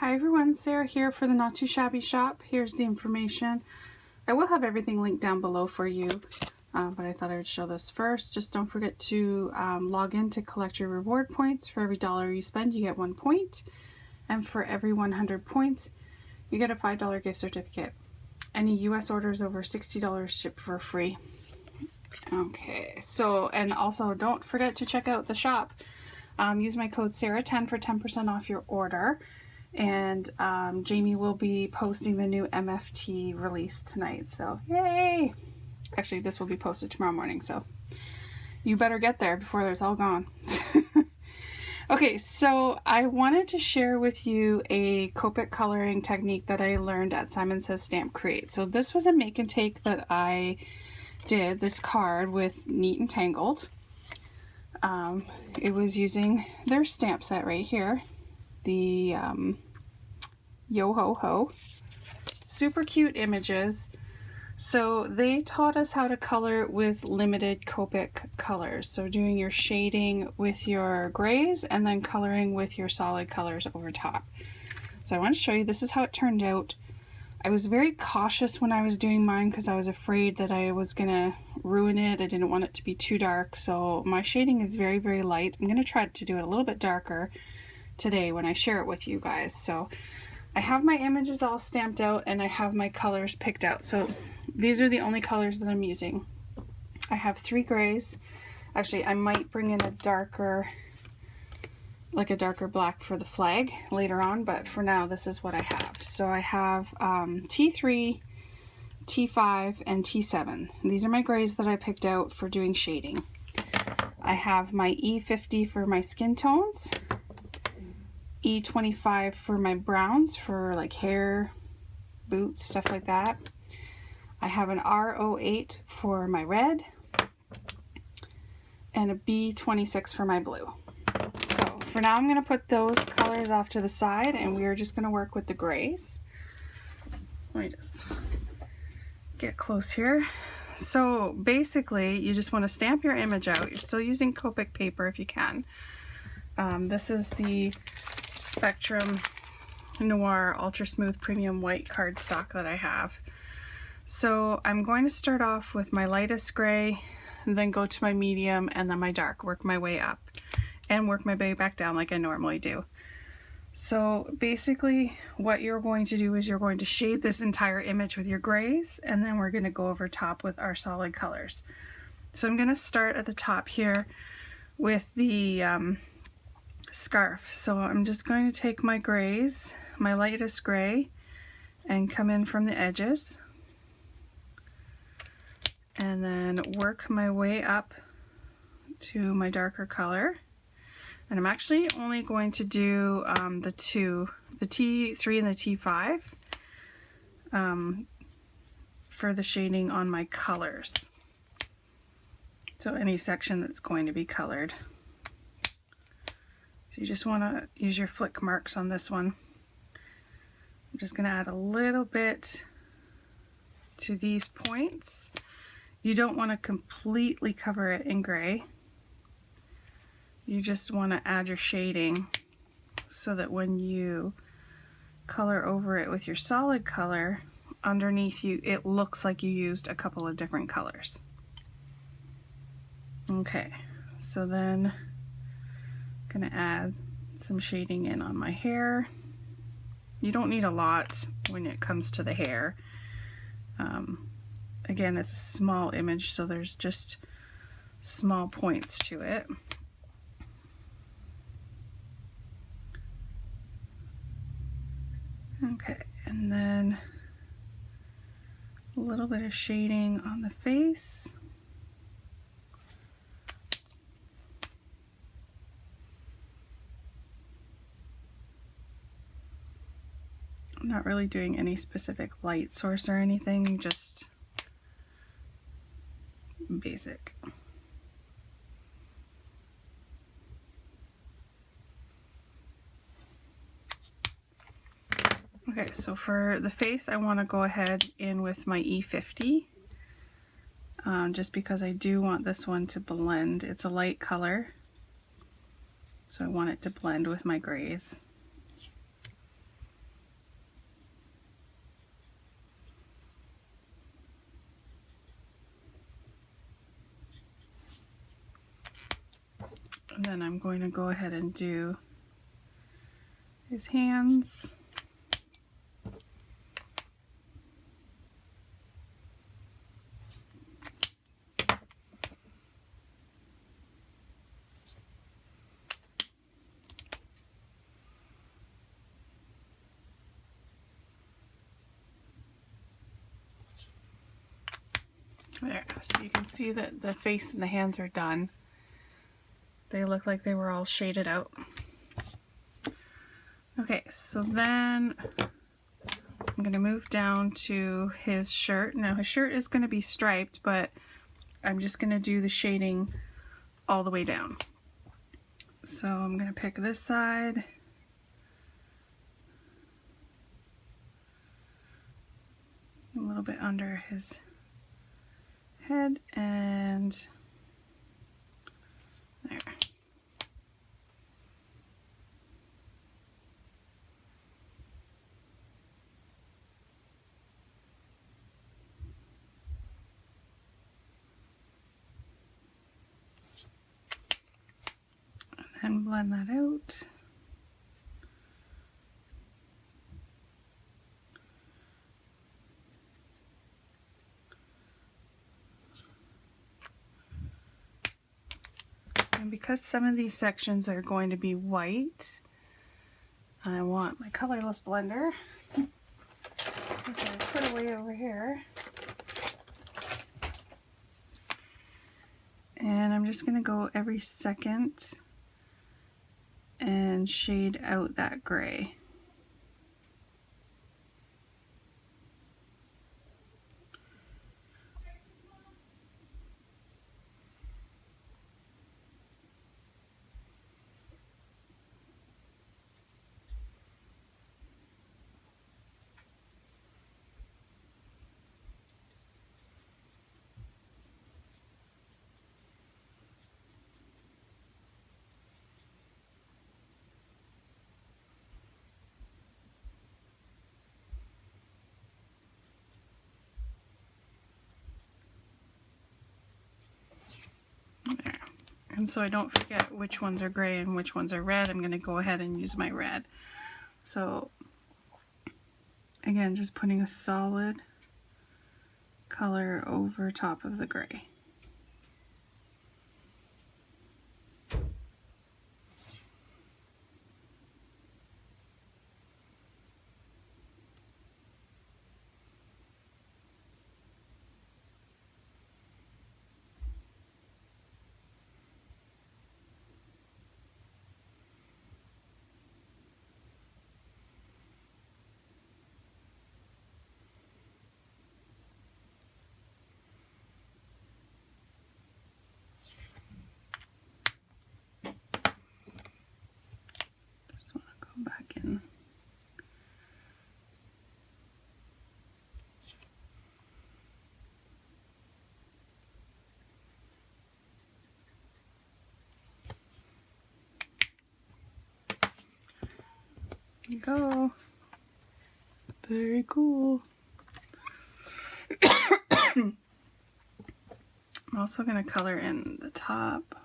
Hi everyone, Sarah here for the Not2Shabby shop. Here's the information. I will have everything linked down below for you, but I thought I would show this first. Just don't forget to log in to collect your reward points. For every dollar you spend, you get 1 point. And for every 100 points, you get a $5 gift certificate. Any US orders over $60 ship for free. Okay, so, and also don't forget to check out the shop. Use my code Sarah10 for 10% off your order. And Jamie will be posting the new MFT release tonight, so yay! Actually, this will be posted tomorrow morning, so you better get there before it's all gone. Okay, so I wanted to share with you a Copic coloring technique that I learned at Simon Says Stamp Create. So this was a make and take that I did, this card with Neat Tangled. It was using their stamp set right here. The Yo Ho Ho. Super cute images. So they taught us how to color with limited Copic colors. So doing your shading with your grays and then coloring with your solid colors over top. So I want to show you, this is how it turned out. I was very cautious when I was doing mine because I was afraid that I was gonna ruin it. I didn't want it to be too dark. So my shading is very, very light. I'm gonna try to do it a little bit darker today when I share it with you guys. So I have my images all stamped out and I have my colors picked out. So these are the only colors that I'm using. I have 3 grays. Actually, I might bring in a darker, like a darker black for the flag later on, but for now this is what I have. So I have T3, T5, and T7. These are my grays that I picked out for doing shading. I have my E50 for my skin tones, E25 for my browns for like hair, boots, stuff like that. I have an R08 for my red and a B26 for my blue. So for now I'm going to put those colors off to the side and we are just going to work with the grays. Let me just get close here. So basically you just want to stamp your image out. You're still using Copic paper if you can. This is the Spectrum Noir Ultra Smooth Premium White cardstock that I have. So I'm going to start off with my lightest gray, and then go to my medium, and then my dark, work my way up, and work my way back down like I normally do. So basically what you're going to do is you're going to shade this entire image with your grays, and then we're going to go over top with our solid colors. So I'm going to start at the top here with the scarf. So I'm just going to take my grays, my lightest gray, and come in from the edges and then work my way up to my darker color. And I'm actually only going to do the T3 and the T5 for the shading on my colors. So any section that's going to be colored. So you just want to use your flick marks on this one. I'm just going to add a little bit to these points. You don't want to completely cover it in gray. You just want to add your shading so that when you color over it with your solid color, underneath you, it looks like you used a couple of different colors. Okay, so then I'm gonna add some shading in on my hair. You don't need a lot when it comes to the hair. Again, it's a small image, so there's just small points to it. Okay, and then a little bit of shading on the face. I'm not really doing any specific light source or anything, just basic. Okay, so for the face, I want to go ahead in with my E50, just because I do want this one to blend. It's a light color, so I want it to blend with my grays. then I'm going to go ahead and do his hands. There, so you can see that the face and the hands are done. They look like they were all shaded out. Okay, so then I'm going to move down to his shirt. Now his shirt is going to be striped, but I'm just going to do the shading all the way down. So I'm going to pick this side. A little bit under his head and there. And blend that out. And because some of these sections are going to be white, I want my colorless blender, which I put away over here. And I'm just going to go every second and shade out that gray. There. And so I don't forget which ones are gray and which ones are red, I'm going to go ahead and use my red. So again, just putting a solid color over top of the gray. Just want to go back in. There you go. Very cool. I'm also going to color in the top.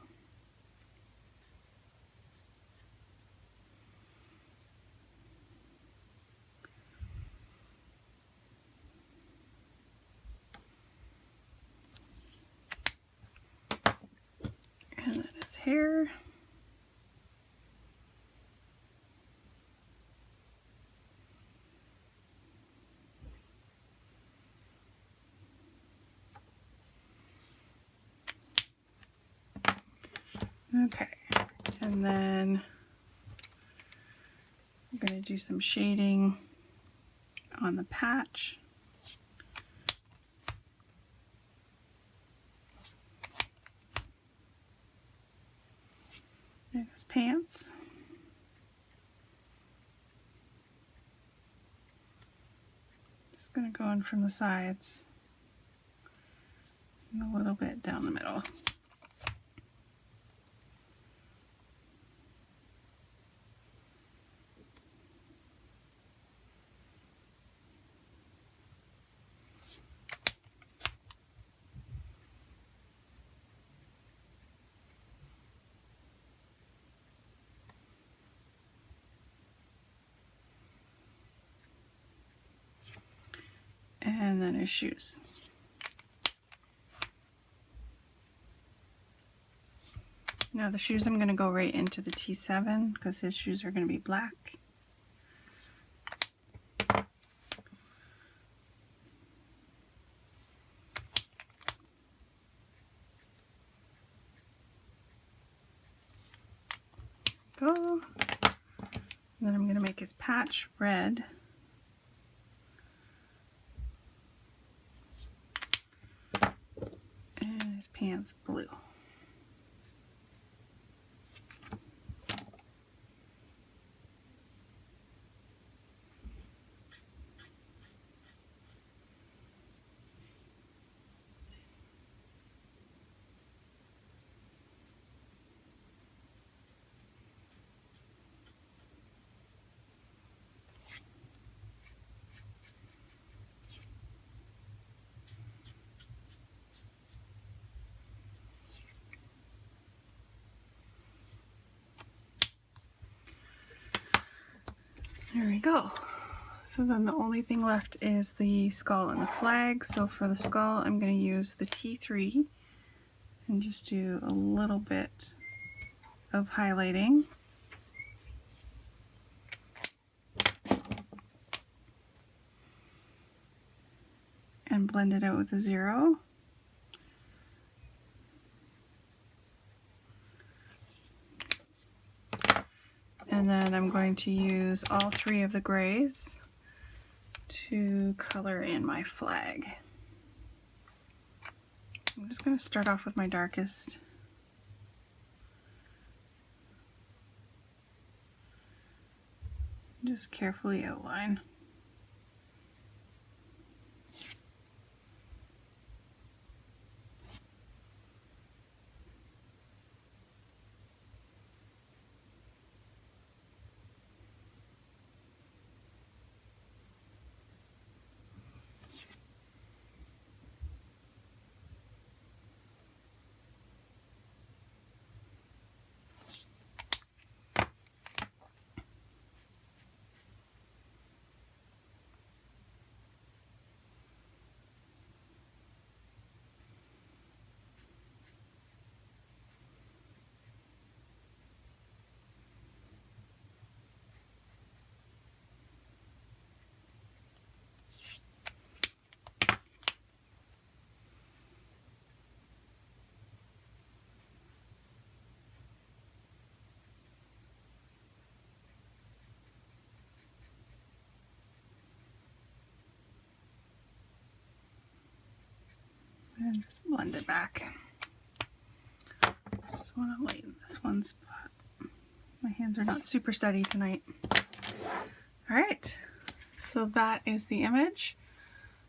And then his hair. Okay, and then I'm going to do some shading on the patch. And his pants. Just going to go in from the sides and a little bit down the middle. and his shoes. Now the shoes I'm going to go right into the T7 because his shoes are going to be black. Go. And then I'm going to make his patch red. And his pants blue. There we go. So then the only thing left is the skull and the flag. So for the skull, I'm going to use the T3 and just do a little bit of highlighting. And blend it out with a 0. And then I'm going to use all 3 of the grays to color in my flag. I'm just going to start off with my darkest. Just carefully outline. And just blend it back. Just want to lighten this one spot. My hands are not super steady tonight. Alright, so that is the image.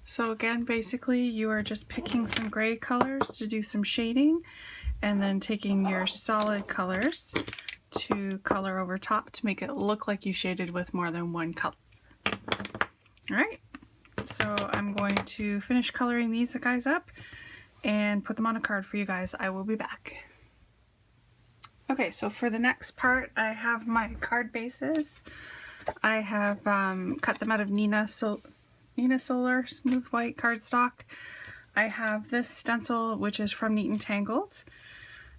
So again, basically you are just picking some gray colors to do some shading and then taking your solid colors to color over top to make it look like you shaded with more than one color. Alright, so I'm going to finish coloring these guys up and put them on a card for you guys. I will be back. Okay, so for the next part, I have my card bases. I have cut them out of Nina Solar Smooth White cardstock. I have this stencil, which is from Neat Tangled.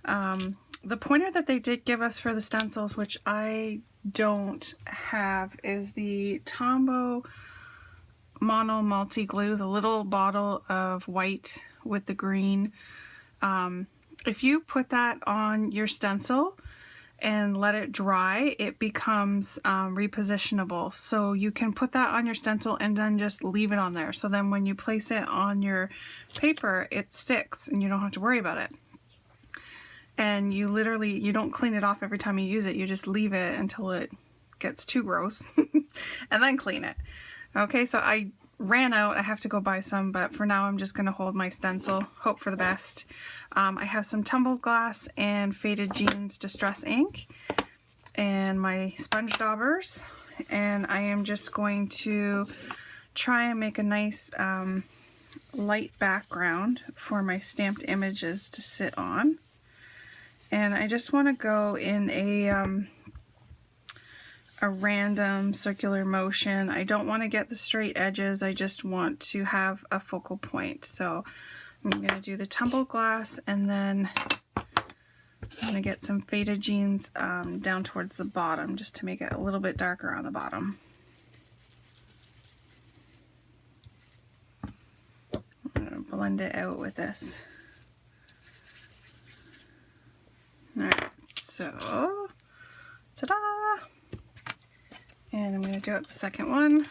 The pointer that they did give us for the stencils, which I don't have, is the Tombow Mono Multi Glue, the little bottle of white with the green. If you put that on your stencil and let it dry, it becomes repositionable. So you can put that on your stencil and then just leave it on there. So then when you place it on your paper, it sticks and you don't have to worry about it. And you literally, you don't clean it off every time you use it. You just leave it until it gets too gross and then clean it. Okay, so I ran out. I have to go buy some, but for now I'm just going to hold my stencil, hope for the best. I have some tumbled glass and Faded Jeans Distress ink and my sponge daubers, and I am just going to try and make a nice light background for my stamped images to sit on. And I just want to go in a random circular motion. I don't want to get the straight edges, I just want to have a focal point. So I'm going to do the tumbled glass, and then I'm going to get some faded jeans down towards the bottom just to make it a little bit darker on the bottom. I'm going to blend it out with this. Alright, so ta-da! And I'm going to do it the second one.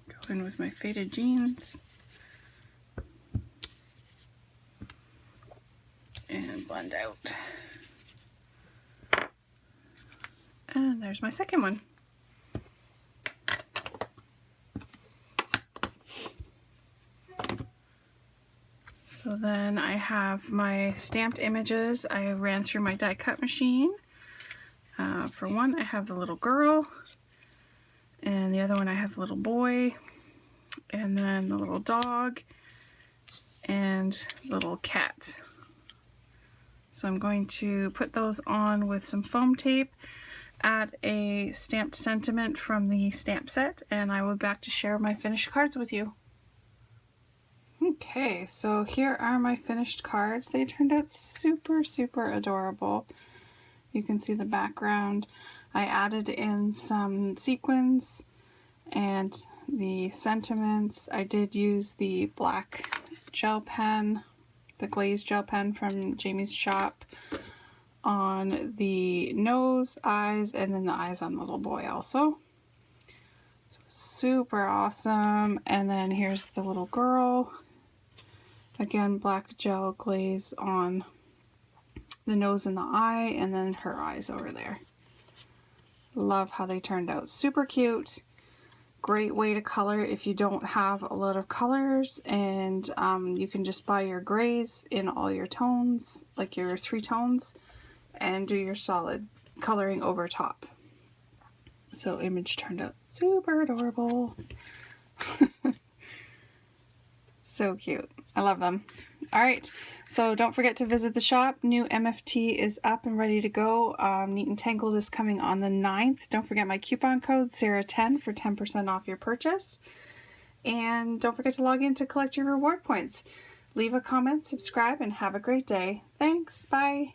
Go in with my faded jeans. And blend out. And there's my second one. So then I have my stamped images. I ran through my die cut machine. For one, I have the little girl, and the other one I have the little boy, and then the little dog, and the little cat. So I'm going to put those on with some foam tape, add a stamped sentiment from the stamp set, and I will be back to share my finished cards with you. Okay, so here are my finished cards. They turned out super, super adorable. You can see the background. I added in some sequins and the sentiments. I did use the black gel pen, the glazed gel pen from Jamie's shop, on the nose, eyes, and then the eyes on the little boy also. So super awesome. And then here's the little girl. Again, black gel glaze on the nose and the eye, and then her eyes over there. Love how they turned out. Super cute. Great way to color if you don't have a lot of colors, and you can just buy your grays in all your tones, like your 3 tones, and do your solid coloring over top. So image turned out super adorable. So cute. I love them. Alright, so don't forget to visit the shop. New MFT is up and ready to go. Neat and Tangled is coming on the 9th. Don't forget my coupon code, Sarah10, for 10% off your purchase. And don't forget to log in to collect your reward points. Leave a comment, subscribe, and have a great day. Thanks. Bye.